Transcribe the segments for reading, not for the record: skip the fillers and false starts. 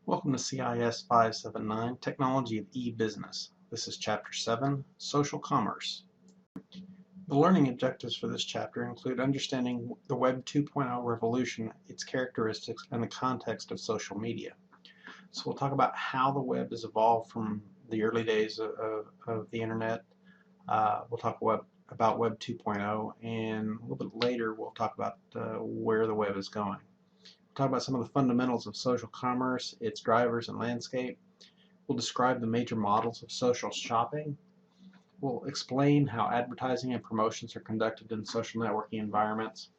Welcome to CIS 579, Technology of E-Business. This is Chapter 7, Social Commerce. The learning objectives for this chapter include understanding the Web 2.0 revolution, its characteristics, and the context of social media. So we'll talk about how the web has evolved from the early days of the Internet. We'll talk about Web 2.0, and a little bit later we'll talk about where the web is going. Talk about some of the fundamentals of social commerce, its drivers and landscape. We'll describe the major models of social shopping. We'll explain how advertising and promotions are conducted in social networking environments.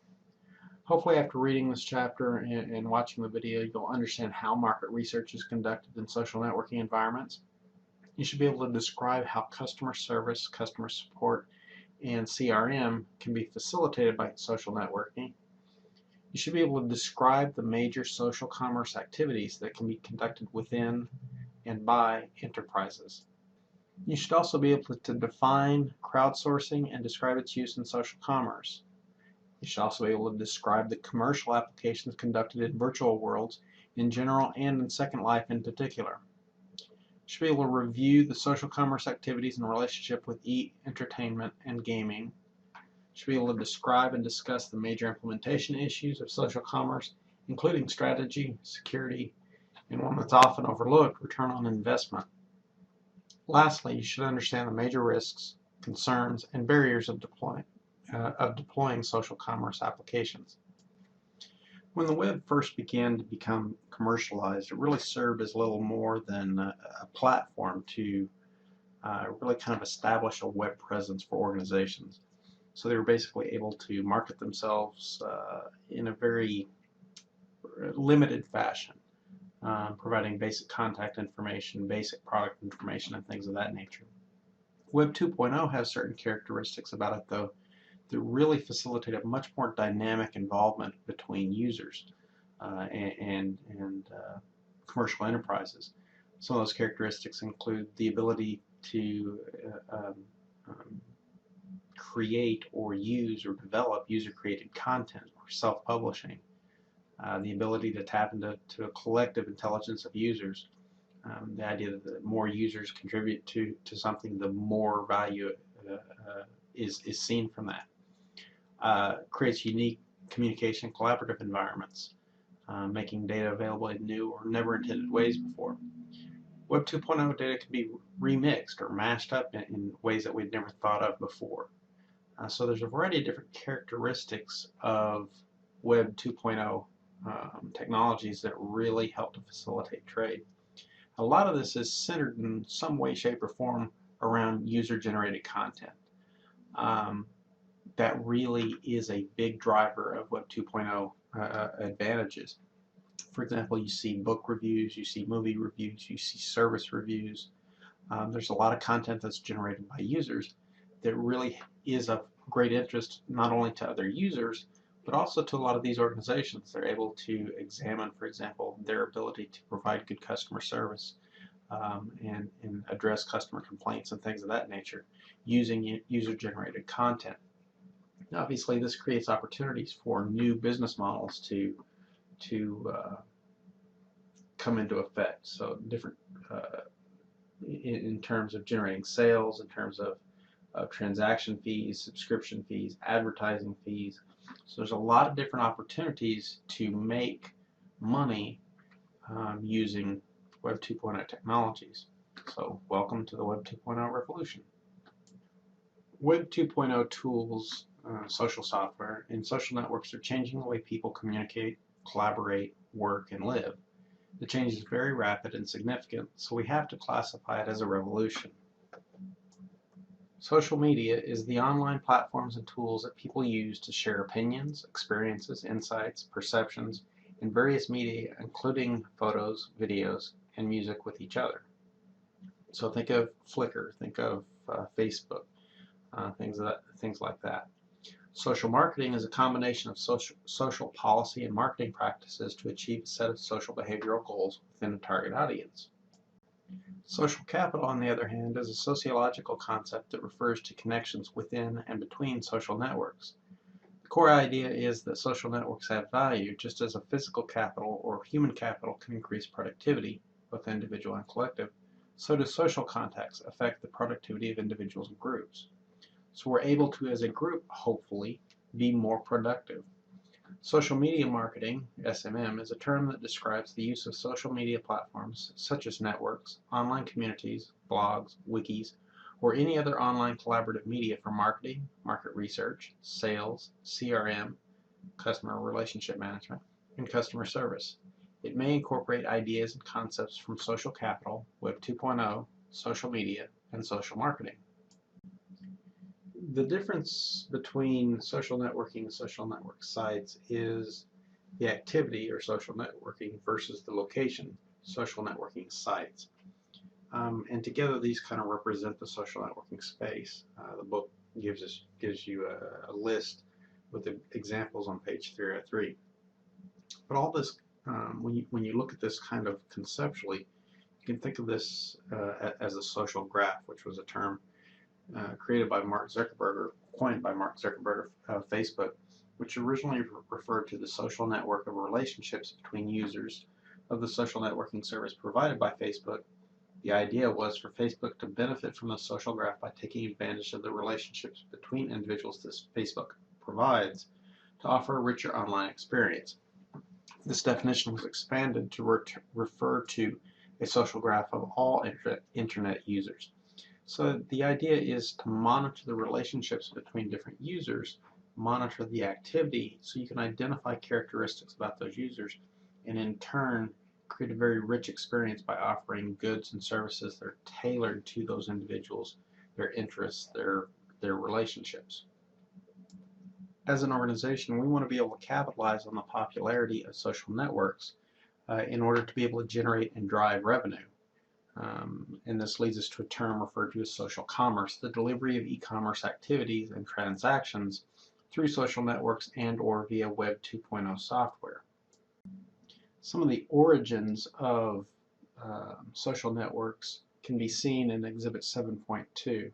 Hopefully after reading this chapter and watching the video, you'll understand how market research is conducted in social networking environments. You should be able to describe how customer service, customer support, and CRM can be facilitated by social networking. You should be able to describe the major social commerce activities that can be conducted within and by enterprises. You should also be able to define crowdsourcing and describe its use in social commerce. You should also be able to describe the commercial applications conducted in virtual worlds in general and in Second Life in particular. You should be able to review the social commerce activities in relationship with entertainment and gaming. Should be able to describe and discuss the major implementation issues of social commerce, including strategy, security, and one that's often overlooked, return on investment. Lastly, you should understand the major risks, concerns, and barriers of deploying social commerce applications. When the web first began to become commercialized, it really served as little more than a platform to really kind of establish a web presence for organizations. So they were basically able to market themselves in a very limited fashion, providing basic contact information, basic product information, and things of that nature. Web 2.0 has certain characteristics about it, though, that really facilitate a much more dynamic involvement between users and commercial enterprises. Some of those characteristics include the ability to create or use or develop user-created content or self-publishing, the ability to tap into a collective intelligence of users, the idea that the more users contribute to something, the more value is seen from that. Creates unique communication collaborative environments, making data available in new or never intended ways before. Web 2.0 data can be remixed or mashed up in ways that we'd never thought of before. So there's a variety of different characteristics of Web 2.0 technologies that really help to facilitate trade. A lot of this is centered in some way, shape, or form around user-generated content. That really is a big driver of Web 2.0 advantages. For example, you see book reviews, you see movie reviews, you see service reviews. There's a lot of content that's generated by users that really is of great interest not only to other users, but also to a lot of these organizations. They're able to examine, for example, their ability to provide good customer service and address customer complaints and things of that nature using user-generated content. Obviously, this creates opportunities for new business models to come into effect. So different in terms of generating sales, in terms of transaction fees, subscription fees, advertising fees. So there's a lot of different opportunities to make money using Web 2.0 technologies. So welcome to the Web 2.0 revolution. Web 2.0 tools, social software, and social networks are changing the way people communicate, collaborate, work, and live. The change is very rapid and significant, so we have to classify it as a revolution. Social media is the online platforms and tools that people use to share opinions, experiences, insights, perceptions, and various media, including photos, videos, and music with each other. So think of Flickr, think of Facebook, things like that. Social marketing is a combination of social policy and marketing practices to achieve a set of social behavioral goals within a target audience. Social capital, on the other hand, is a sociological concept that refers to connections within and between social networks. The core idea is that social networks have value, just as a physical capital or human capital can increase productivity, both individual and collective. So do social contacts affect the productivity of individuals and groups. So we're able to, as a group, hopefully, be more productive. Social media marketing, SMM, is a term that describes the use of social media platforms such as networks, online communities, blogs, wikis, or any other online collaborative media for marketing, market research, sales, CRM, customer relationship management, and customer service. It may incorporate ideas and concepts from social capital, Web 2.0, social media, and social marketing. The difference between social networking and social network sites is the activity or social networking versus the location, social networking sites. And together these kind of represent the social networking space. The book gives you a list with the examples on page 303. But all this, when you look at this kind of conceptually, you can think of this as a social graph, which was a term created by Mark Zuckerberg, or coined by Mark Zuckerberg of Facebook, which originally referred to the social network of relationships between users of the social networking service provided by Facebook. The idea was for Facebook to benefit from the social graph by taking advantage of the relationships between individuals this Facebook provides to offer a richer online experience. This definition was expanded to refer to a social graph of all internet users. So the idea is to monitor the relationships between different users, monitor the activity so you can identify characteristics about those users, and in turn create a very rich experience by offering goods and services that are tailored to those individuals, their interests, their relationships. As an organization, we want to be able to capitalize on the popularity of social networks in order to be able to generate and drive revenue. And this leads us to a term referred to as social commerce, the delivery of e-commerce activities and transactions through social networks and or via Web 2.0 software. Some of the origins of social networks can be seen in Exhibit 7.2.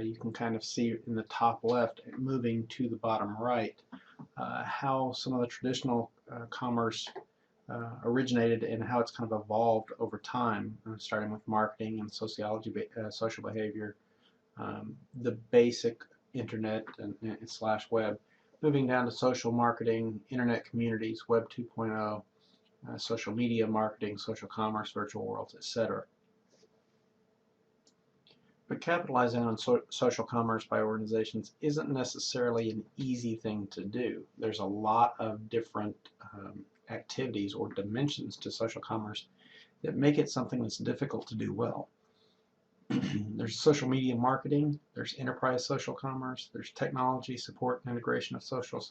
You can kind of see in the top left, moving to the bottom right, how some of the traditional commerce originated and how it's kind of evolved over time, starting with marketing and sociology, social behavior, the basic internet and slash web, moving down to social marketing, internet communities, Web 2.0, social media marketing, social commerce, virtual worlds, etc. But capitalizing on social commerce by organizations isn't necessarily an easy thing to do. There's a lot of different activities or dimensions to social commerce that make it something that's difficult to do well. There's social media marketing, there's enterprise social commerce, there's technology support and integration of social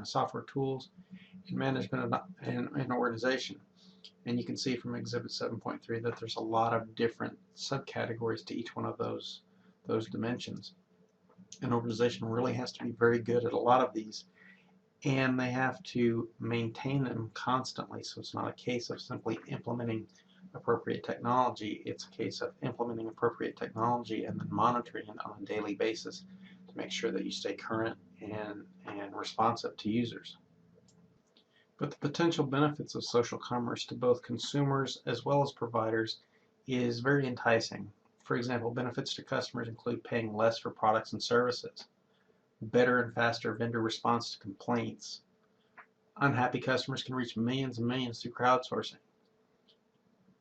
software tools, and management and organization. And you can see from Exhibit 7.3 that there's a lot of different subcategories to each one of those dimensions. An organization really has to be very good at a lot of these, and they have to maintain them constantly. So it's not a case of simply implementing appropriate technology. It's a case of implementing appropriate technology and then monitoring it on a daily basis to make sure that you stay current and responsive to users. But the potential benefits of social commerce to both consumers as well as providers is very enticing. For example, benefits to customers include paying less for products and services, better and faster vendor response to complaints. Unhappy customers can reach millions and millions through crowdsourcing.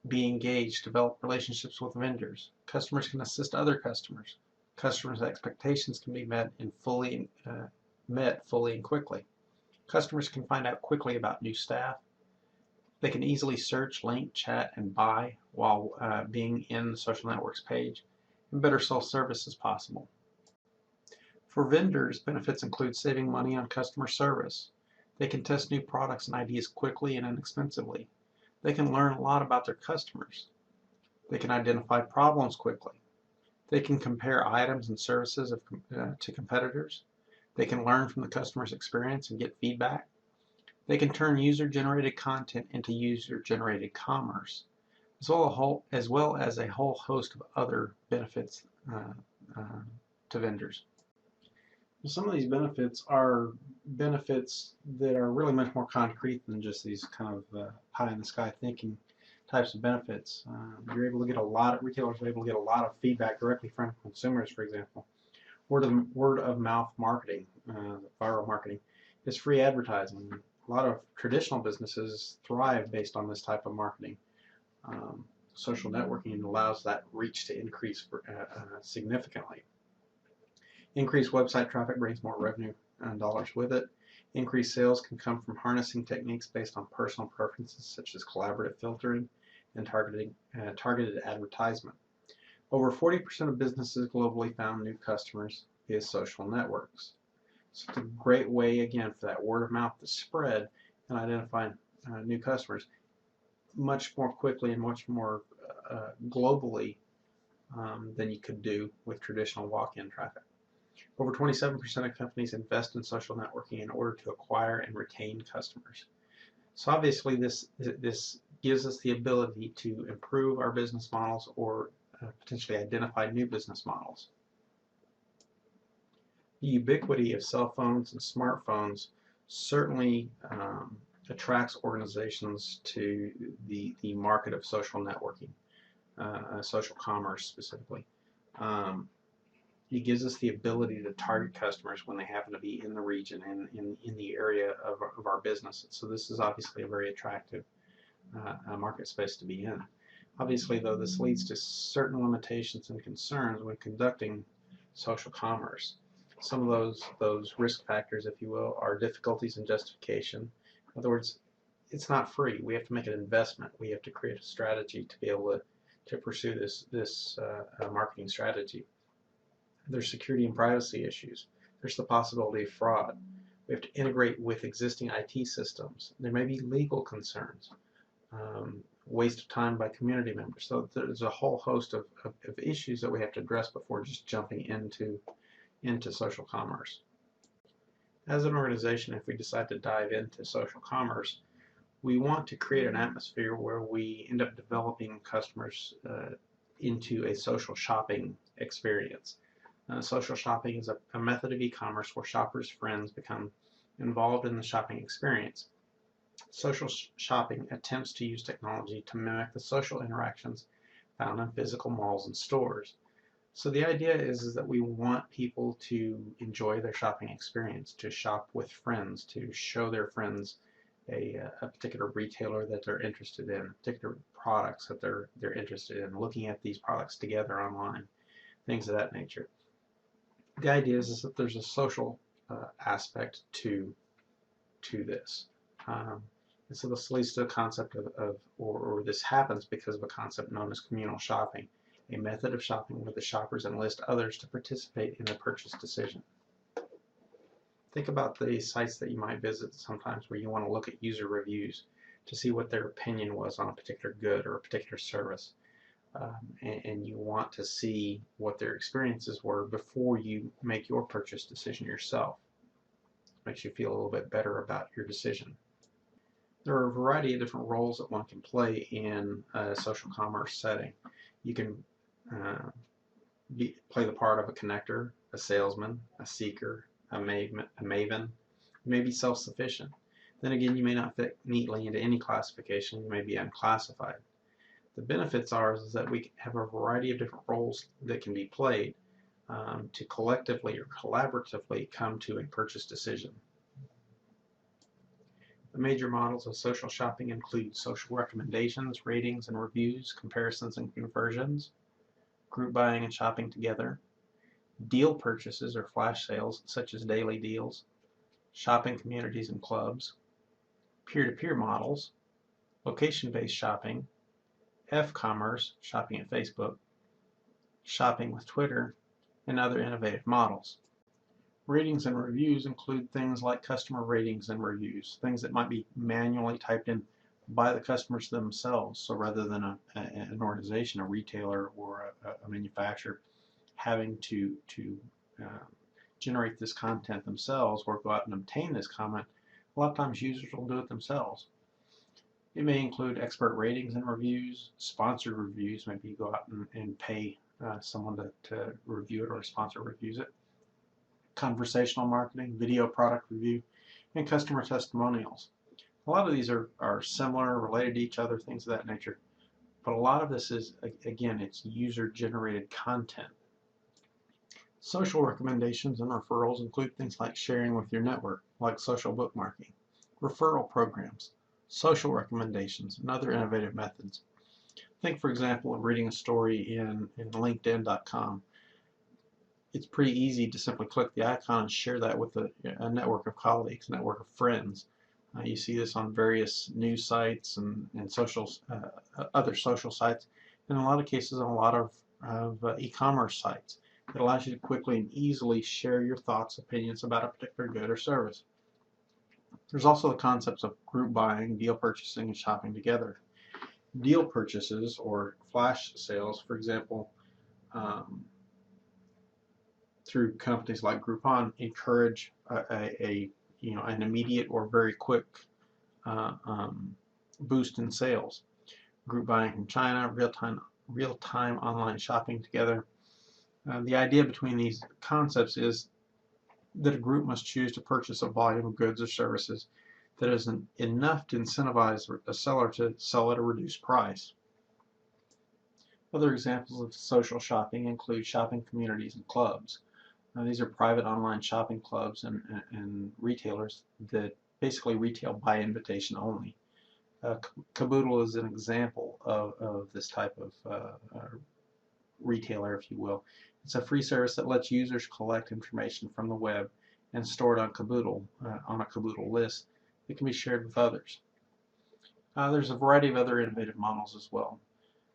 Be engaged, develop relationships with vendors. Customers can assist other customers. Customers' expectations can be met fully and quickly. Customers can find out quickly about new staff. They can easily search, link, chat, and buy while being in the social networks page, and better self-service is possible. For vendors, benefits include saving money on customer service. They can test new products and ideas quickly and inexpensively. They can learn a lot about their customers. They can identify problems quickly. They can compare items and services to competitors. They can learn from the customer's experience and get feedback. They can turn user-generated content into user-generated commerce, as well as a whole host of other benefits to vendors. Some of these benefits are benefits that are really much more concrete than just these kind of pie in the sky thinking types of benefits. You're able to get retailers are able to get a lot of feedback directly from consumers, for example. Word of mouth marketing, viral marketing, is free advertising. A lot of traditional businesses thrive based on this type of marketing. Social networking allows that reach to increase significantly. Increased website traffic brings more revenue and dollars with it. Increased sales can come from harnessing techniques based on personal preferences such as collaborative filtering and targeted advertisement. Over 40% of businesses globally found new customers via social networks. So it's a great way, again, for that word of mouth to spread and identify new customers much more quickly and much more globally than you could do with traditional walk-in traffic. Over 27% of companies invest in social networking in order to acquire and retain customers. So obviously this gives us the ability to improve our business models or potentially identify new business models. The ubiquity of cell phones and smartphones certainly attracts organizations to the market of social networking, social commerce specifically. It gives us the ability to target customers when they happen to be in the region and in the area of our business. So this is obviously a very attractive market space to be in. Obviously, though, this leads to certain limitations and concerns when conducting social commerce. Some of those risk factors, if you will, are difficulties in justification. In other words, it's not free. We have to make an investment. We have to create a strategy to be able to pursue this marketing strategy. There's security and privacy issues. There's the possibility of fraud. We have to integrate with existing IT systems. There may be legal concerns, waste of time by community members. So there's a whole host of issues that we have to address before just jumping into social commerce. As an organization, if we decide to dive into social commerce, we want to create an atmosphere where we end up developing customers into a social shopping experience. Social shopping is a method of e-commerce where shoppers' friends become involved in the shopping experience. Social shopping attempts to use technology to mimic the social interactions found in physical malls and stores. So the idea is that we want people to enjoy their shopping experience, to shop with friends, to show their friends a particular retailer that they're interested in, particular products that they're interested in, looking at these products together online, things of that nature. The idea is that there's a social aspect to this. And so this leads to the concept or this happens because of a concept known as communal shopping, a method of shopping where the shoppers enlist others to participate in the purchase decision. Think about the sites that you might visit sometimes where you want to look at user reviews to see what their opinion was on a particular good or a particular service. And you want to see what their experiences were before you make your purchase decision yourself. Makes you feel a little bit better about your decision. There are a variety of different roles that one can play in a social commerce setting. You can play the part of a connector, a salesman, a seeker, a maven. You may be self-sufficient. Then again, you may not fit neatly into any classification. You may be unclassified. The benefits are is that we have a variety of different roles that can be played to collectively or collaboratively come to a purchase decision. The major models of social shopping include social recommendations, ratings and reviews, comparisons and conversions, group buying and shopping together, deal purchases or flash sales such as daily deals, shopping communities and clubs, peer-to-peer models, location-based shopping, F-commerce, shopping at Facebook, shopping with Twitter, and other innovative models. Ratings and reviews include things like customer ratings and reviews, things that might be manually typed in by the customers themselves. So rather than an organization, a retailer, or a manufacturer having to generate this content themselves or go out and obtain this comment, a lot of times users will do it themselves. It may include expert ratings and reviews, sponsored reviews. Maybe you go out and pay someone to review it, or a sponsor reviews it. conversational marketing, video product review, and customer testimonials. A lot of these are similar, related to each other, things of that nature. But a lot of this is, again, it's user-generated content. Social recommendations and referrals include things like sharing with your network, like social bookmarking, referral programs, social recommendations, and other innovative methods. Think, for example, of reading a story in LinkedIn.com. It's pretty easy to simply click the icon and share that with a network of colleagues, a network of friends. You see this on various news sites and other social sites, and in a lot of cases on a lot of e-commerce sites. It allows you to quickly and easily share your thoughts, opinions about a particular good or service. There's also the concepts of group buying, deal purchasing, and shopping together. Deal purchases or flash sales, for example, through companies like Groupon, encourage an immediate or very quick boost in sales. Group buying from China, real-time online shopping together. The idea between these concepts is that a group must choose to purchase a volume of goods or services that is enough to incentivize a seller to sell at a reduced price. Other examples of social shopping include shopping communities and clubs. These are private online shopping clubs and retailers that basically retail by invitation only. Caboodle is an example of this type of retailer, if you will. It's a free service that lets users collect information from the web and store it on Caboodle, on a Caboodle list that can be shared with others. There's a variety of other innovative models as well.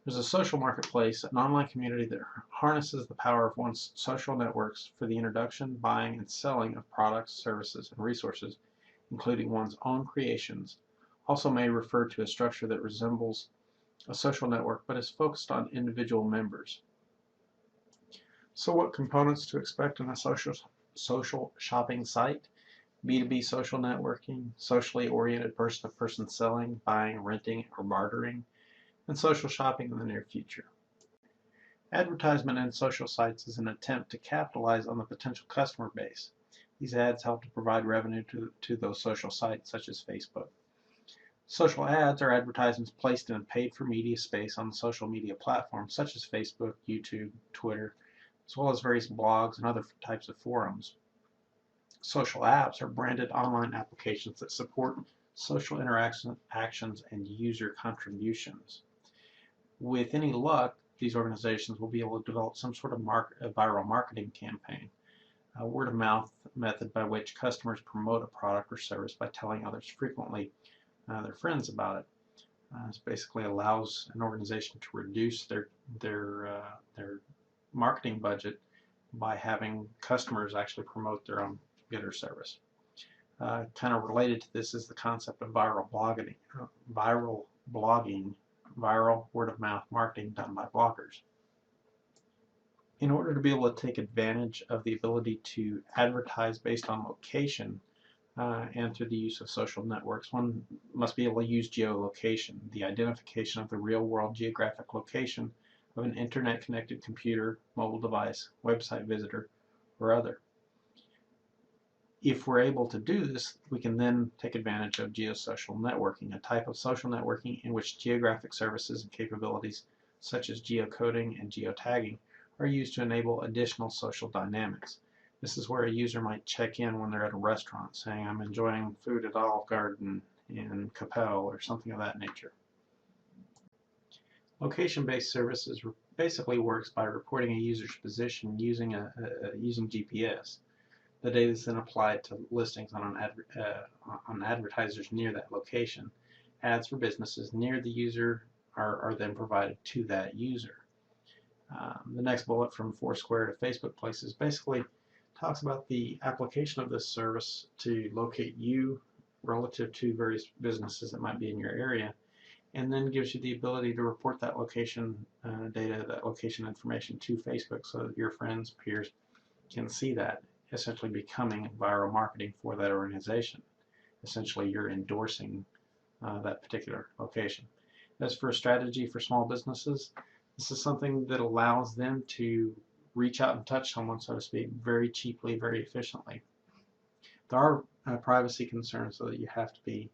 There's a social marketplace, an online community that harnesses the power of one's social networks for the introduction, buying, and selling of products, services, and resources, including one's own creations. Also may refer to a structure that resembles a social network but is focused on individual members. So what components to expect in a social shopping site? B2B social networking, socially oriented person-to-person selling, buying, renting, or bartering, and social shopping in the near future. Advertisement in social sites is an attempt to capitalize on the potential customer base. These ads help to provide revenue to those social sites such as Facebook. Social ads are advertisements placed in a paid-for media space on social media platforms such as Facebook, YouTube, Twitter, as well as various blogs and other types of forums. Social apps are branded online applications that support social actions and user contributions. With any luck, these organizations will be able to develop some sort of viral marketing campaign, a word-of-mouth method by which customers promote a product or service by telling others frequently, their friends about it. This basically allows an organization to reduce their marketing budget by having customers actually promote their own good or service. Kind of related to this is the concept of viral blogging, viral word-of-mouth marketing done by bloggers. In order to be able to take advantage of the ability to advertise based on location and through the use of social networks, one must be able to use geolocation, the identification of the real-world geographic location of an internet-connected computer, mobile device, website visitor, or other. If we're able to do this, we can then take advantage of geosocial networking, a type of social networking in which geographic services and capabilities such as geocoding and geotagging are used to enable additional social dynamics. This is where a user might check in when they're at a restaurant saying, I'm enjoying food at Olive Garden in Capel or something of that nature. Location-based services basically works by reporting a user's position using GPS. The data is then applied to listings on advertisers near that location. Ads for businesses near the user are then provided to that user. The next bullet from Foursquare to Facebook Places basically talks about the application of this service to locate you relative to various businesses that might be in your area, and then gives you the ability to report that location data, that location information to Facebook so that your friends, peers can see that, essentially becoming viral marketing for that organization. Essentially, you're endorsing that particular location. As for a strategy for small businesses, this is something that allows them to reach out and touch someone, so to speak, very cheaply, very efficiently. There are privacy concerns, so that you have to be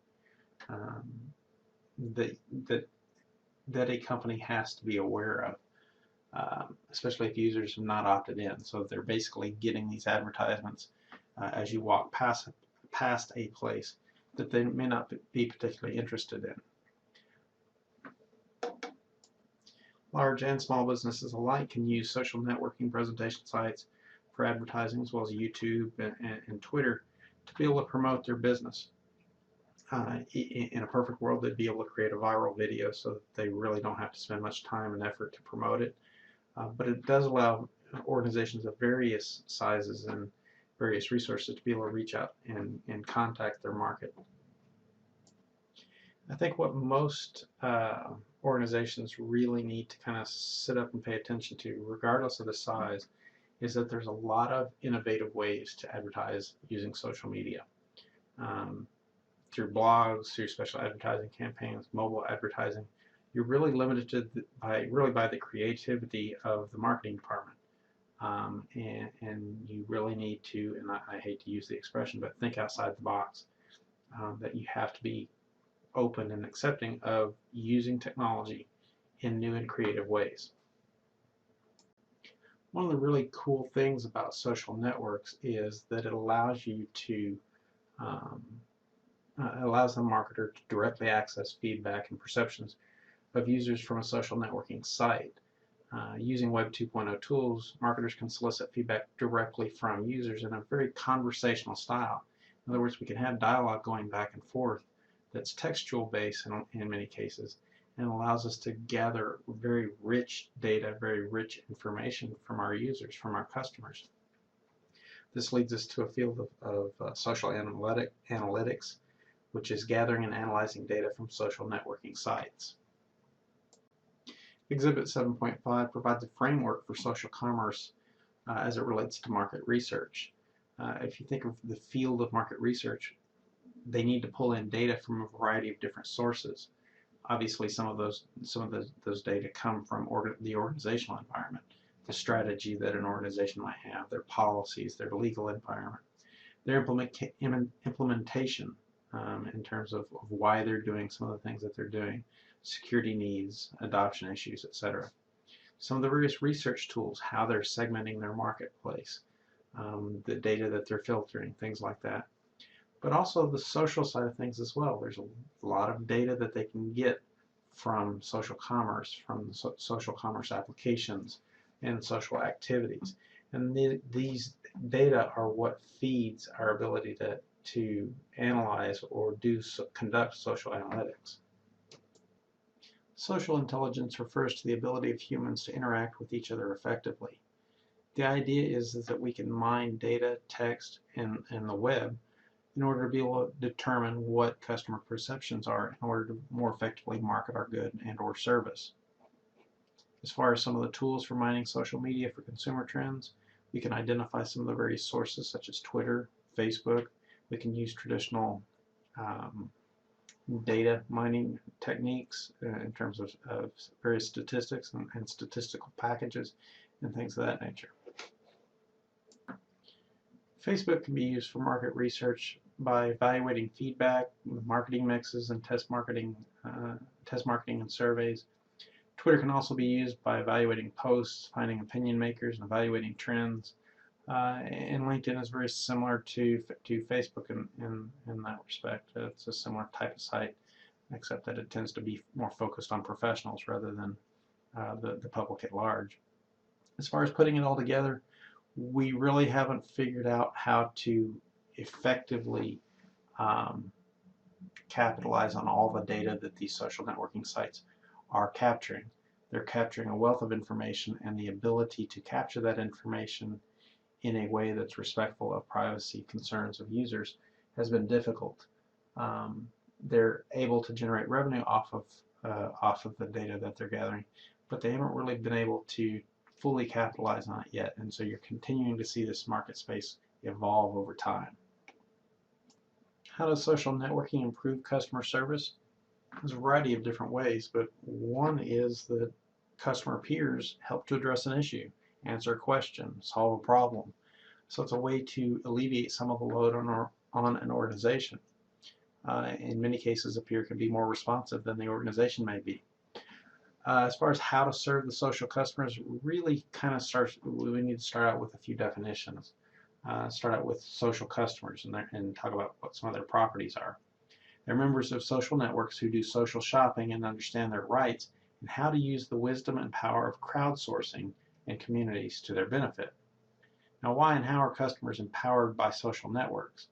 that a company has to be aware of, especially if users have not opted in. So they're basically getting these advertisements as you walk past a place that they may not be particularly interested in. Large and small businesses alike can use social networking presentation sites for advertising, as well as YouTube and Twitter, to be able to promote their business. In a perfect world, they'd be able to create a viral video so that they really don't have to spend much time and effort to promote it. But it does allow organizations of various sizes and various resources to be able to reach out and contact their market. I think what most organizations really need to kind of sit up and pay attention to, regardless of the size, is that there's a lot of innovative ways to advertise using social media. Through blogs, through special advertising campaigns, mobile advertising, you're really limited by the creativity of the marketing department. And you really need to, and I hate to use the expression, but think outside the box. That you have to be open and accepting of using technology in new and creative ways. One of the really cool things about social networks is that it allows you to allows the marketer to directly access feedback and perceptions of users from a social networking site. Using Web 2.0 tools, marketers can solicit feedback directly from users in a very conversational style. In other words, we can have dialogue going back and forth that's textual based in many cases, and allows us to gather very rich data, very rich information from our users, from our customers. This leads us to a field of social analytics, which is gathering and analyzing data from social networking sites. Exhibit 7.5 provides a framework for social commerce as it relates to market research. If you think of the field of market research, they need to pull in data from a variety of different sources. Obviously, some of those data come from the organizational environment, the strategy that an organization might have, their policies, their legal environment, their implementation in terms of why they're doing some of the things that they're doing, security needs, adoption issues, etc. Some of the various research tools, how they're segmenting their marketplace, the data that they're filtering, things like that. But also the social side of things as well. There's a lot of data that they can get from social commerce, from social commerce applications and social activities. And these data are what feeds our ability to analyze or conduct social analytics. Social intelligence refers to the ability of humans to interact with each other effectively. The idea is that we can mine data, text, and the web in order to be able to determine what customer perceptions are in order to more effectively market our good and or service. As far as some of the tools for mining social media for consumer trends, we can identify some of the various sources such as Twitter, Facebook. We can use traditional data mining techniques in terms of various statistics and statistical packages and things of that nature. Facebook can be used for market research by evaluating feedback, marketing mixes, and test marketing and surveys. Twitter can also be used by evaluating posts, finding opinion makers, and evaluating trends. And LinkedIn is very similar to Facebook in that respect. It's a similar type of site, except that it tends to be more focused on professionals rather than the public at large. As far as putting it all together, we really haven't figured out how to effectively capitalize on all the data that these social networking sites are capturing. They're capturing a wealth of information, and the ability to capture that information in a way that's respectful of privacy concerns of users has been difficult. They're able to generate revenue off of the data that they're gathering, but they haven't really been able to fully capitalize on it yet, and so you're continuing to see this market space evolve over time. How does social networking improve customer service? There's a variety of different ways, but one is that customer peers help to address an issue, answer a question, solve a problem. So it's a way to alleviate some of the load on an organization. In many cases, a peer can be more responsive than the organization may be. As far as how to serve the social customers, really kind of we need to start out with a few definitions. Start out with social customers and talk about what some of their properties are. They're members of social networks who do social shopping and understand their rights and how to use the wisdom and power of crowdsourcing and communities to their benefit. Now, why and how are customers empowered by social networks?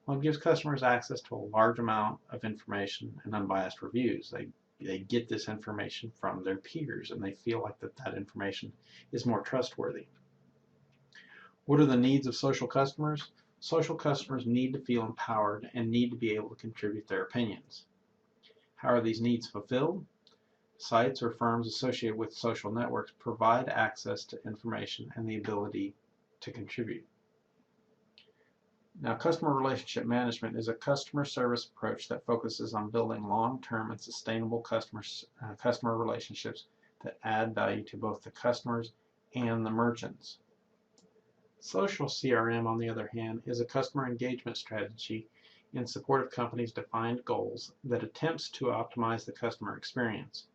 Well, it gives customers access to a large amount of information and unbiased reviews. They get this information from their peers, and they feel like that information is more trustworthy. What are the needs of social customers? Social customers need to feel empowered and need to be able to contribute their opinions. How are these needs fulfilled? Sites or firms associated with social networks provide access to information and the ability to contribute. Now, customer relationship management is a customer service approach that focuses on building long-term and sustainable customer relationships that add value to both the customers and the merchants. Social CRM, on the other hand, is a customer engagement strategy in support of companies' defined goals that attempts to optimize the customer experience.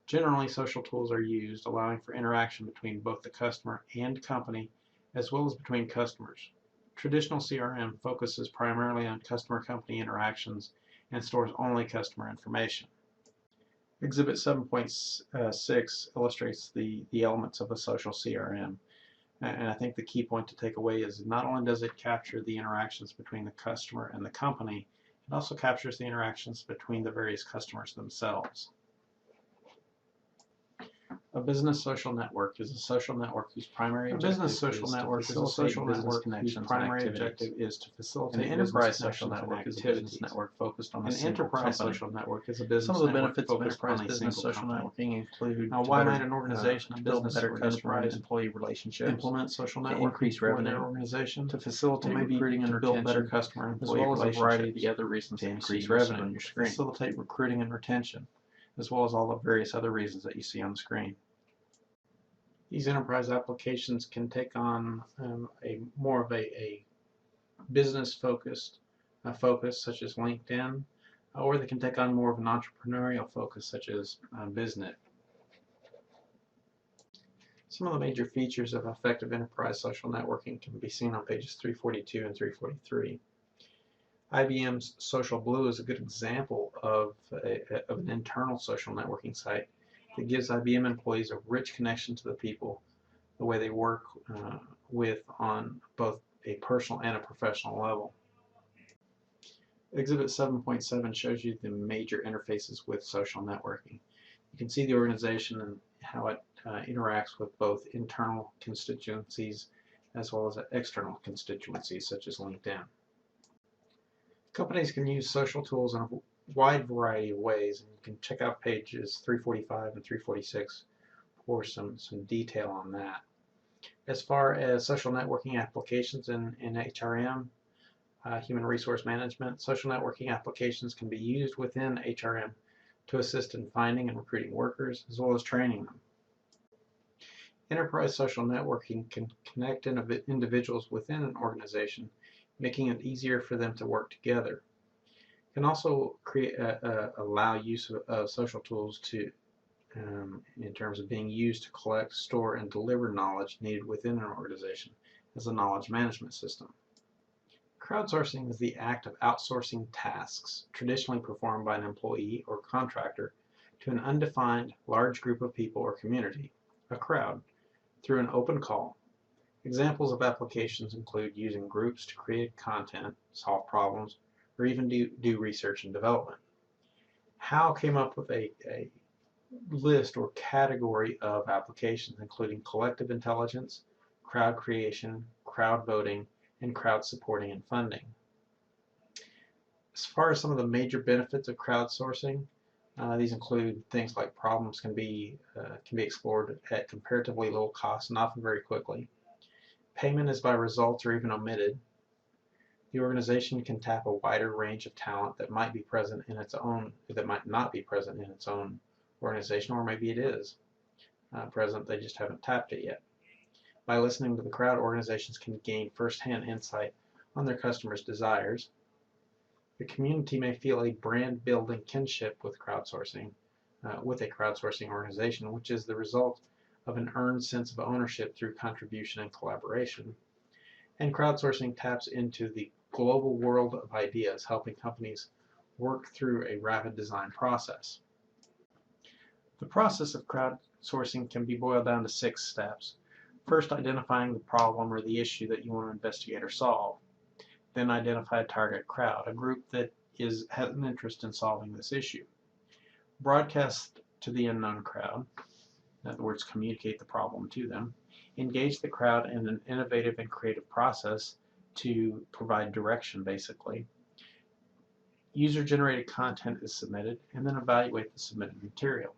Generally, social tools are used, allowing for interaction between both the customer and company, as well as between customers. Traditional CRM focuses primarily on customer-company interactions and stores only customer information. Exhibit 7.6 illustrates the elements of a social CRM. And I think the key point to take away is not only does it capture the interactions between the customer and the company, it also captures the interactions between the various customers themselves. A business social network is a social network whose primary objective is to facilitate. An enterprise social network is a business network focused on a single company. An enterprise social network is a business network. Some of the benefits of enterprise business social networking include why might an organization build better customer and employee relationships, implement social networking, increase revenue, organization, to facilitate recruiting and retention, build better customer and employee relationships, as well as a variety of the other reasons to increase revenue on your screen, facilitate recruiting and retention, as well as all the various other reasons that you see on the screen. These enterprise applications can take on more of a business-focused focus, such as LinkedIn, or they can take on more of an entrepreneurial focus, such as BizNet. Some of the major features of effective enterprise social networking can be seen on pages 342 and 343. IBM's Social Blue is a good example of an internal social networking site that gives IBM employees a rich connection to the people, the way they work with on both a personal and a professional level. Exhibit 7.7 shows you the major interfaces with social networking. You can see the organization and how it interacts with both internal constituencies as well as external constituencies such as LinkedIn. Companies can use social tools in a wide variety of ways, and you can check out pages 345 and 346 for some detail on that. As far as social networking applications in HRM, human resource management, social networking applications can be used within HRM to assist in finding and recruiting workers as well as training them. Enterprise social networking can connect individuals within an organization, making it easier for them to work together. Can also allow use of social tools in terms of being used to collect, store, and deliver knowledge needed within an organization as a knowledge management system. Crowdsourcing is the act of outsourcing tasks traditionally performed by an employee or contractor to an undefined large group of people or community, a crowd, through an open call. Examples of applications include using groups to create content, solve problems, or even do research and development. Howe came up with a list or category of applications including collective intelligence, crowd creation, crowd voting, and crowd supporting and funding. As far as some of the major benefits of crowdsourcing, these include things like problems can be explored at comparatively low cost and often very quickly. Payment is by results or even omitted. The organization can tap a wider range of talent that might be present in its own, that might not be present in its own organization, or maybe it is present, they just haven't tapped it yet. By listening to the crowd, organizations can gain first-hand insight on their customers' desires. The community may feel a brand-building kinship with a crowdsourcing organization, which is the result of an earned sense of ownership through contribution and collaboration. And crowdsourcing taps into the global world of ideas, helping companies work through a rapid design process. The process of crowdsourcing can be boiled down to 6 steps. First, identifying the problem or the issue that you want to investigate or solve. Then identify a target crowd, a group that has an interest in solving this issue. Broadcast to the unknown crowd, in other words, communicate the problem to them. Engage the crowd in an innovative and creative process to provide direction, basically. User-generated content is submitted, and then evaluate the submitted material.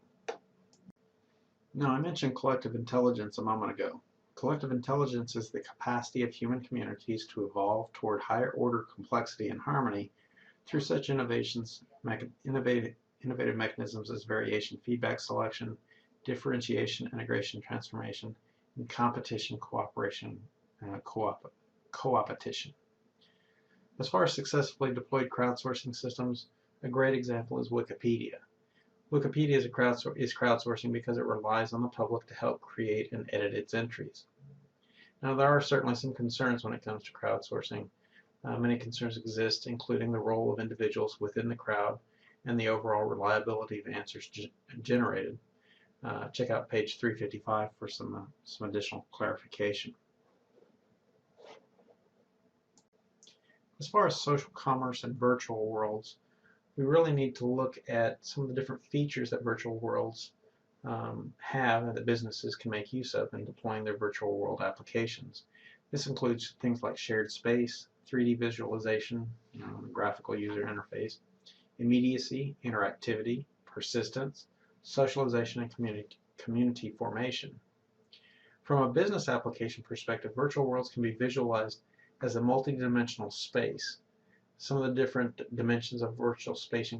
Now, I mentioned collective intelligence a moment ago. Collective intelligence is the capacity of human communities to evolve toward higher order complexity and harmony through such innovative mechanisms as variation, feedback, selection, differentiation, integration, transformation, and competition, cooperation, and co-opetition. As far as successfully deployed crowdsourcing systems, a great example is Wikipedia. Wikipedia is crowdsourcing because it relies on the public to help create and edit its entries. Now, there are certainly some concerns when it comes to crowdsourcing. Many concerns exist, including the role of individuals within the crowd and the overall reliability of answers generated. Check out page 355 for some additional clarification. As far as social commerce and virtual worlds, we really need to look at some of the different features that virtual worlds have and that businesses can make use of in deploying their virtual world applications. This includes things like shared space, 3D visualization, graphical user interface, immediacy, interactivity, persistence, socialization, and community formation. From a business application perspective, virtual worlds can be visualized as a multidimensional space. Some of the different dimensions of virtual space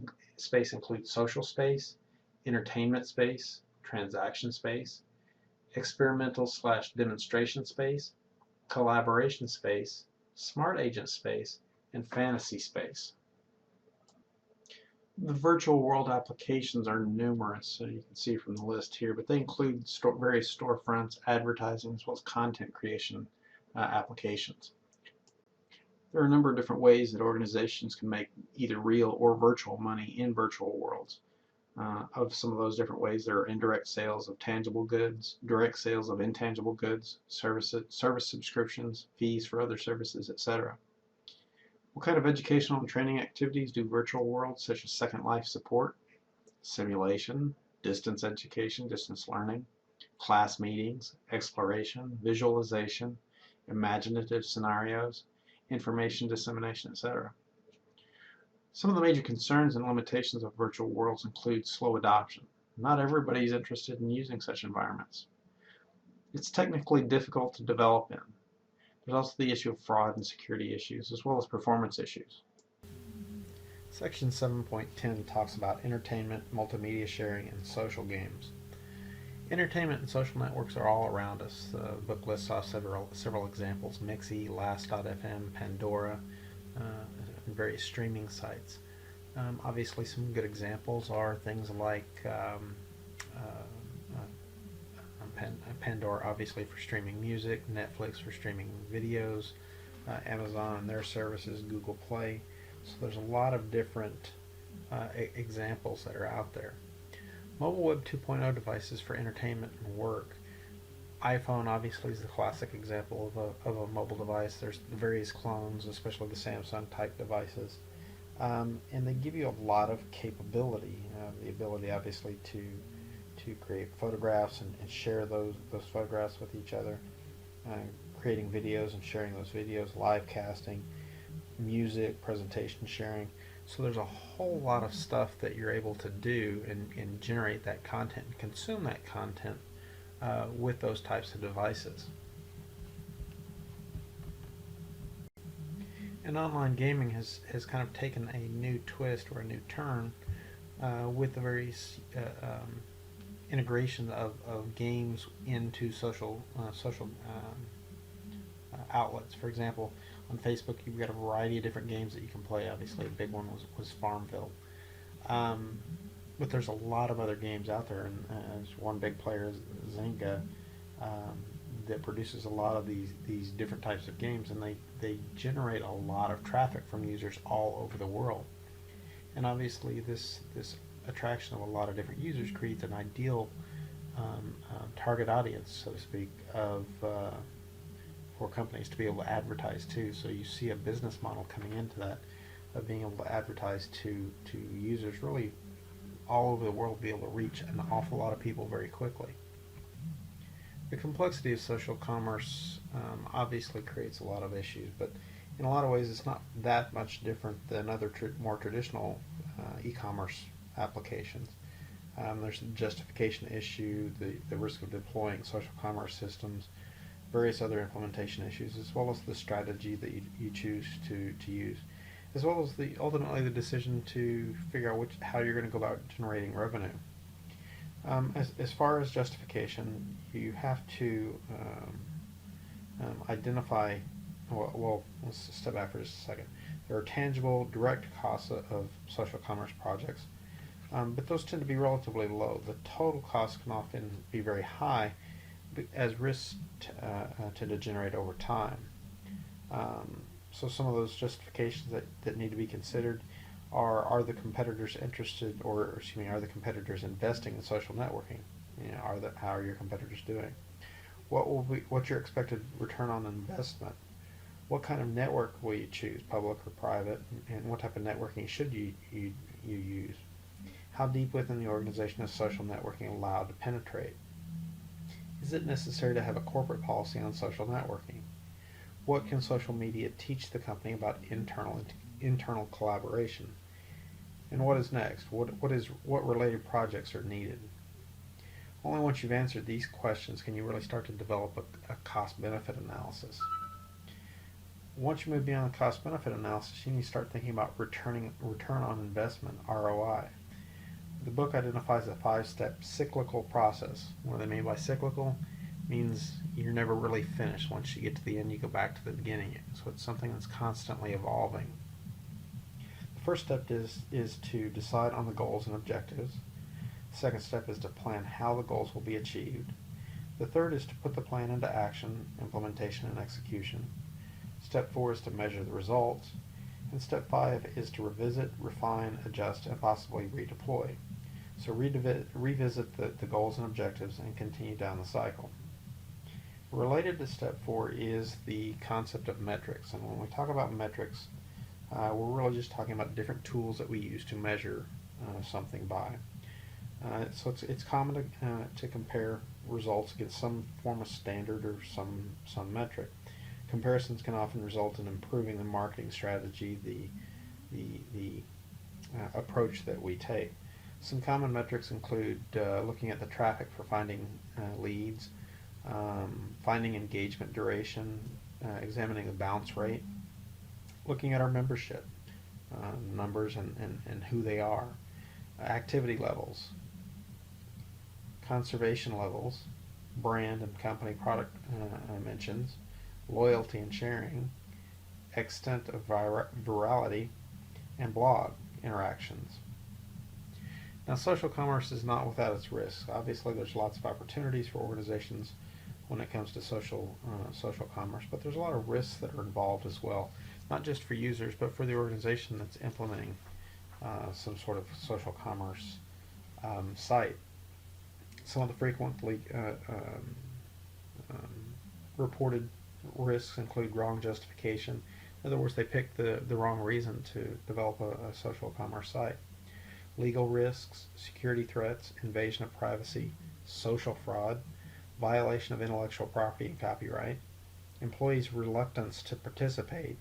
include social space, entertainment space, transaction space, experimental/demonstration space, collaboration space, smart agent space, and fantasy space. The virtual world applications are numerous, so you can see from the list here, but they include various storefronts, advertising, as well as content creation applications. There are a number of different ways that organizations can make either real or virtual money in virtual worlds. Of some of those different ways, there are indirect sales of tangible goods, direct sales of intangible goods, service subscriptions, fees for other services, etc. What kind of educational and training activities do virtual worlds such as Second Life support? Simulation, distance education, distance learning, class meetings, exploration, visualization, imaginative scenarios, information dissemination, etc. Some of the major concerns and limitations of virtual worlds include slow adoption. Not everybody is interested in using such environments. It's technically difficult to develop in. There's also the issue of fraud and security issues, as well as performance issues. Section 7.10 talks about entertainment, multimedia sharing, and social games. Entertainment and social networks are all around us. The book lists off several examples: Mixi, Last.fm, Pandora, and various streaming sites. Obviously, some good examples are things like Pandora, obviously, for streaming music, Netflix for streaming videos, Amazon and their services, Google Play. So there's a lot of different examples that are out there. Mobile Web 2.0 devices for entertainment and work. iPhone obviously is the classic example of a mobile device. There's the various clones, especially the Samsung type devices. And they give you a lot of capability. The ability obviously to create photographs and share those photographs with each other, creating videos and sharing those videos, live casting, music, presentation sharing. So there's a whole lot of stuff that you're able to do and generate that content and consume that content with those types of devices. And online gaming has kind of taken a new twist or a new turn with the various integration of games into social outlets. For example, on Facebook, you've got a variety of different games that you can play. Obviously, a big one was Farmville. Um, but there's a lot of other games out there, and there's one big player, Zynga, um, that produces a lot of these different types of games, and they generate a lot of traffic from users all over the world. And obviously, this attraction of a lot of different users creates an ideal target audience, so to speak, of for companies to be able to advertise to. So you see a business model coming into that of being able to advertise to users really all over the world, be able to reach an awful lot of people very quickly. The complexity of social commerce obviously creates a lot of issues, but in a lot of ways it's not that much different than other more traditional e-commerce applications. There's the justification issue, the risk of deploying social commerce systems, various other implementation issues, as well as the strategy that you choose to use, as well as ultimately the decision to figure out how you're going to go about generating revenue. As far as justification, you have to identify, well, let's step back for just a second. There are tangible, direct costs of social commerce projects, but those tend to be relatively low. The total cost can often be very high as risks tend to generate over time. So some of those justifications that need to be considered are the competitors interested, or excuse me, are the competitors investing in social networking? How are your competitors doing? What's your expected return on investment? What kind of network will you choose, public or private, and what type of networking should you use? How deep within the organization is social networking allowed to penetrate? Is it necessary to have a corporate policy on social networking? What can social media teach the company about internal collaboration? And what is next? What related projects are needed? Only once you've answered these questions can you really start to develop a cost-benefit analysis. Once you move beyond the cost-benefit analysis, you need to start thinking about return on investment, ROI. The book identifies a 5-step cyclical process. What do they mean by cyclical? It means you're never really finished. Once you get to the end, you go back to the beginning. So it's something that's constantly evolving. The first step is to decide on the goals and objectives. The second step is to plan how the goals will be achieved. The third is to put the plan into action, implementation, and execution. Step 4 is to measure the results. And step 5 is to revisit, refine, adjust, and possibly redeploy. So revisit the goals and objectives and continue down the cycle. Related to step 4 is the concept of metrics. And when we talk about metrics, we're really just talking about different tools that we use to measure something by. So it's common to compare results against some form of standard or some metric. Comparisons can often result in improving the marketing strategy, the approach that we take. Some common metrics include looking at the traffic for finding leads, finding engagement duration, examining the bounce rate, looking at our membership numbers and who they are, activity levels, conservation levels, brand and company product mentions, loyalty and sharing, extent of virality, and blog interactions. Now, social commerce is not without its risks. Obviously, there's lots of opportunities for organizations when it comes to social commerce, but there's a lot of risks that are involved as well, not just for users, but for the organization that's implementing some sort of social commerce site. Some of the frequently reported risks include wrong justification. In other words, they picked the wrong reason to develop a social commerce site. Legal risks, security threats, invasion of privacy, social fraud, violation of intellectual property and copyright, employees' reluctance to participate.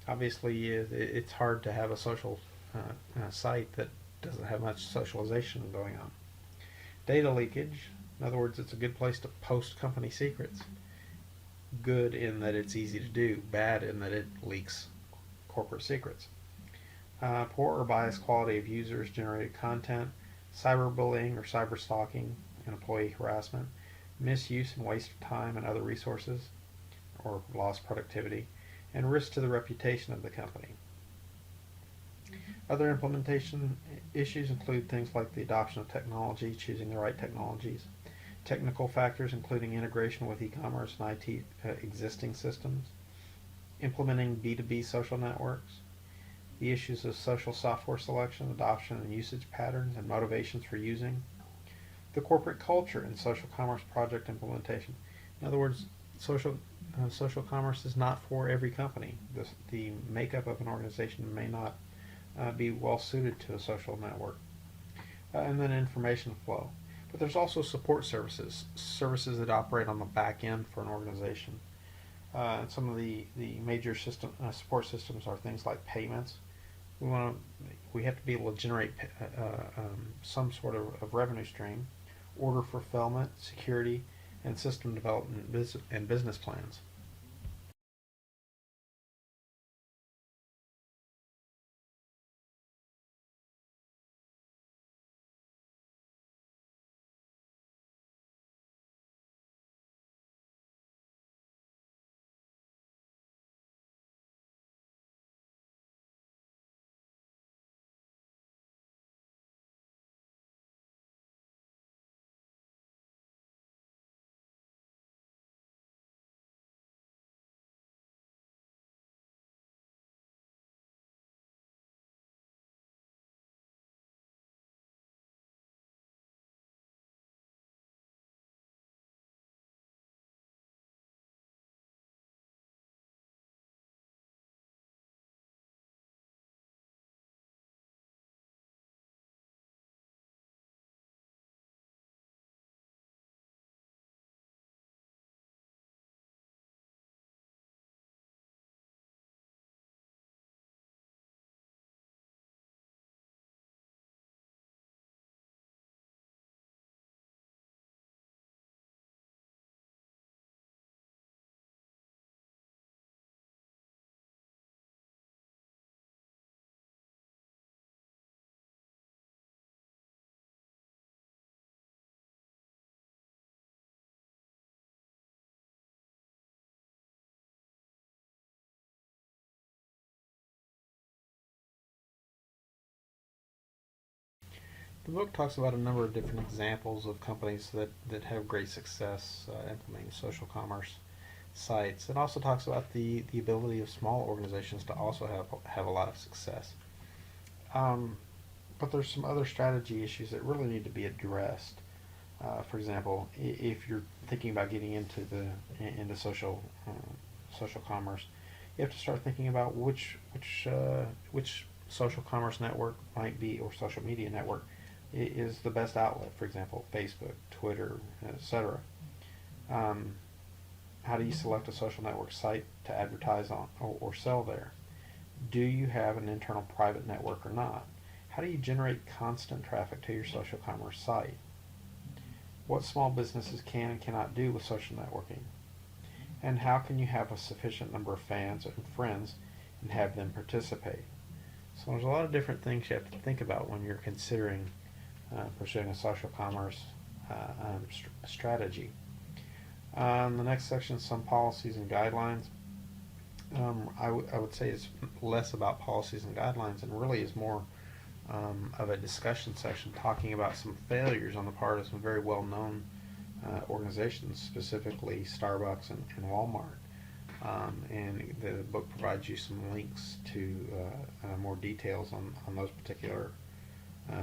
Obviously, it's hard to have a social site that doesn't have much socialization going on. Data leakage, in other words, it's a good place to post company secrets. Good in that it's easy to do, bad in that it leaks corporate secrets. Poor or biased quality of users generated content, cyberbullying or cyberstalking and employee harassment, misuse and waste of time and other resources, or lost productivity, and risk to the reputation of the company. Other implementation issues include things like the adoption of technology, choosing the right technologies, technical factors including integration with e-commerce and IT existing systems, implementing B2B social networks, the issues of social software selection, adoption and usage patterns, and motivations for using, the corporate culture in social commerce project implementation. In other words, social commerce is not for every company. The makeup of an organization may not be well suited to a social network. And then information flow. But there's also support services that operate on the back end for an organization. And some of the major support systems are things like payments. We have to be able to generate some sort of revenue stream, order fulfillment, security, and system development and business plans. The book talks about a number of different examples of companies that have great success implementing social commerce sites. It also talks about the ability of small organizations to also have a lot of success. But there's some other strategy issues that really need to be addressed. For example, if you're thinking about getting into social commerce, you have to start thinking about which social commerce network might be, or social media network is the best outlet. For example, Facebook, Twitter, etc. Um, how do you select a social network site to advertise on or sell there? Do you have an internal private network or not? How do you generate constant traffic to your social commerce site? What small businesses can and cannot do with social networking? And how can you have a sufficient number of fans and friends and have them participate? So there's a lot of different things you have to think about when you're considering pursuing a social commerce strategy. The next section is some policies and guidelines. I would say it's less about policies and guidelines and really is more of a discussion section talking about some failures on the part of some very well-known organizations, specifically Starbucks and Walmart. And the book provides you some links to more details on those particular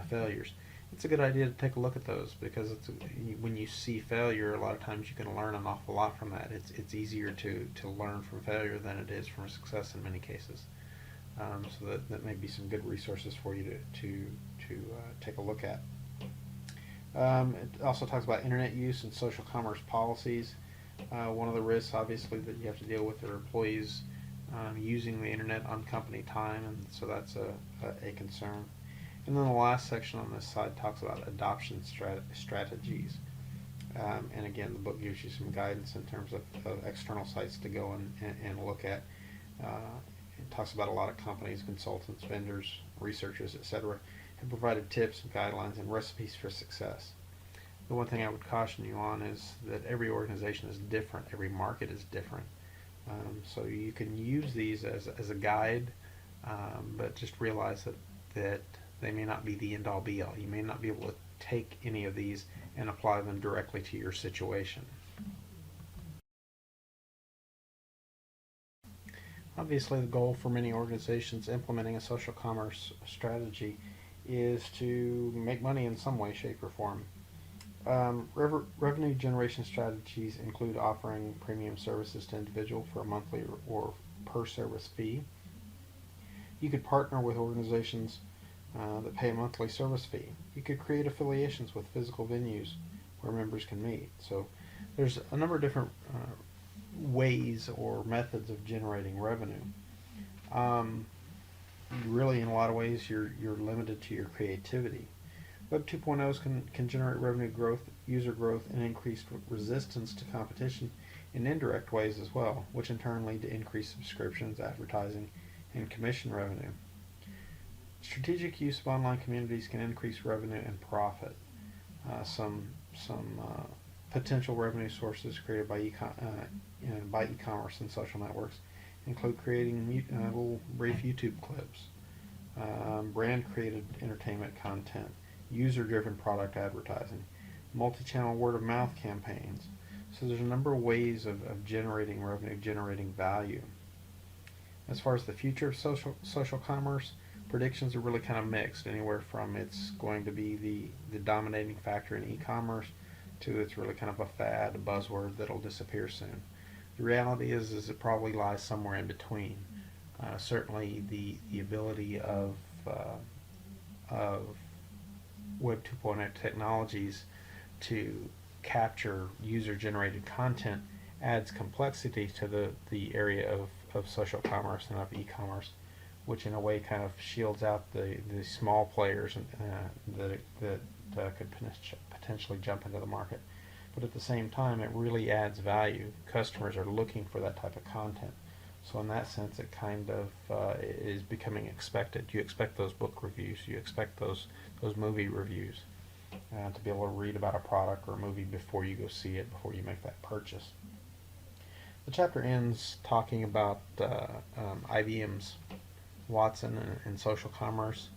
failures. It's a good idea to take a look at those because when you see failure, a lot of times you can learn an awful lot from that. It's easier to learn from failure than it is from success in many cases. So that may be some good resources for you to take a look at. It also talks about internet use and social commerce policies. One of the risks, obviously, that you have to deal with are employees using the internet on company time, and so that's a concern. And then the last section on this side talks about adoption strategies. And again, the book gives you some guidance in terms of external sites to go and look at. It talks about a lot of companies, consultants, vendors, researchers, etc., and provided tips and guidelines and recipes for success. The one thing I would caution you on is that every organization is different, every market is different. So you can use these as a guide, but just realize that they may not be the end-all be-all. You may not be able to take any of these and apply them directly to your situation. Obviously, the goal for many organizations implementing a social commerce strategy is to make money in some way, shape, or form. Revenue generation strategies include offering premium services to individuals for a monthly or per service fee. You could partner with organizations that pay a monthly service fee. You could create affiliations with physical venues where members can meet. So there's a number of different ways or methods of generating revenue. Really, in a lot of ways, you're limited to your creativity. Web 2.0s can generate revenue growth, user growth, and increased resistance to competition in indirect ways as well, which in turn lead to increased subscriptions, advertising, and commission revenue. Strategic use of online communities can increase revenue and profit. Some potential revenue sources created by e-commerce and social networks include creating little brief YouTube clips, brand-created entertainment content, user-driven product advertising, multi-channel word-of-mouth campaigns. So there's a number of ways of generating revenue, generating value. As far as the future of social commerce, predictions are really kind of mixed, anywhere from it's going to be the dominating factor in e-commerce to it's really kind of a fad, a buzzword that'll disappear soon. The reality is it probably lies somewhere in between. Certainly the ability of Web 2.0 technologies to capture user-generated content adds complexity to the area of social commerce and of e-commerce, which in a way kind of shields out the small players that could potentially jump into the market. But at the same time, it really adds value. Customers are looking for that type of content. So in that sense, it kind of is becoming expected. You expect those book reviews. You expect those movie reviews to be able to read about a product or a movie before you go see it, before you make that purchase. The chapter ends talking about IBM's Watson and social commerce,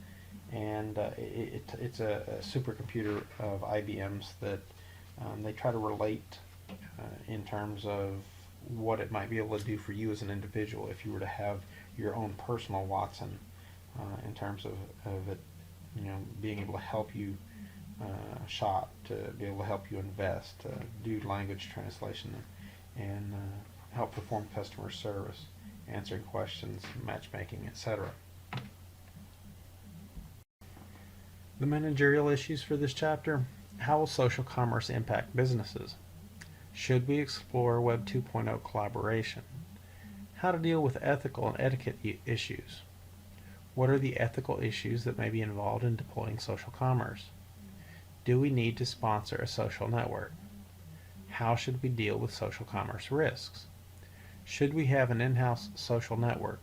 and it's a supercomputer of IBM's that they try to relate in terms of what it might be able to do for you as an individual if you were to have your own personal Watson, in terms of it, being able to help you shop, to be able to help you invest, do language translation, and help perform customer service, answering questions, matchmaking, etc. The managerial issues for this chapter: how will social commerce impact businesses? Should we explore Web 2.0 collaboration? How to deal with ethical and etiquette issues? What are the ethical issues that may be involved in deploying social commerce? Do we need to sponsor a social network? How should we deal with social commerce risks? Should we have an in-house social network?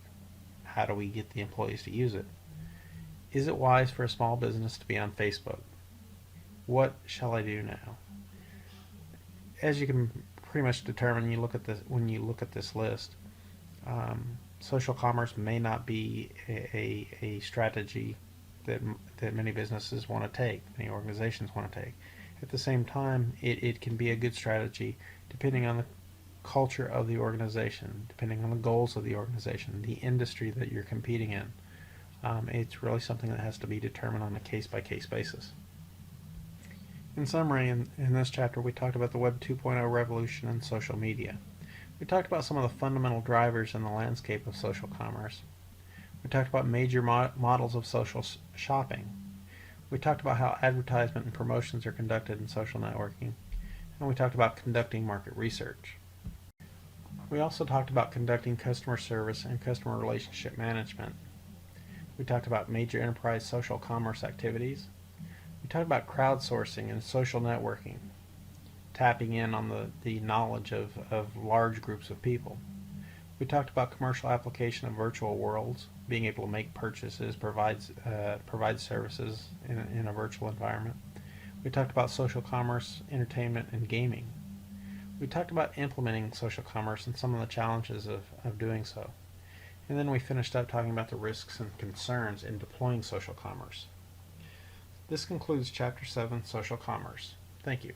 How do we get the employees to use it? Is it wise for a small business to be on Facebook? What shall I do now? As you can pretty much determine when you look at this list, social commerce may not be a strategy that many businesses want to take, many organizations want to take. At the same time, it can be a good strategy depending on the culture of the organization, depending on the goals of the organization, the industry that you're competing in. It's really something that has to be determined on a case-by-case basis. In summary, in this chapter, we talked about the Web 2.0 revolution in social media. We talked about some of the fundamental drivers in the landscape of social commerce. We talked about major models of social shopping. We talked about how advertisement and promotions are conducted in social networking. And we talked about conducting market research. We also talked about conducting customer service and customer relationship management. We talked about major enterprise social commerce activities. We talked about crowdsourcing and social networking, tapping in on the knowledge of large groups of people. We talked about commercial application of virtual worlds, being able to make purchases, provide services in a virtual environment. We talked about social commerce, entertainment, and gaming. We talked about implementing social commerce and some of the challenges of doing so. And then we finished up talking about the risks and concerns in deploying social commerce. This concludes Chapter 7, Social Commerce. Thank you.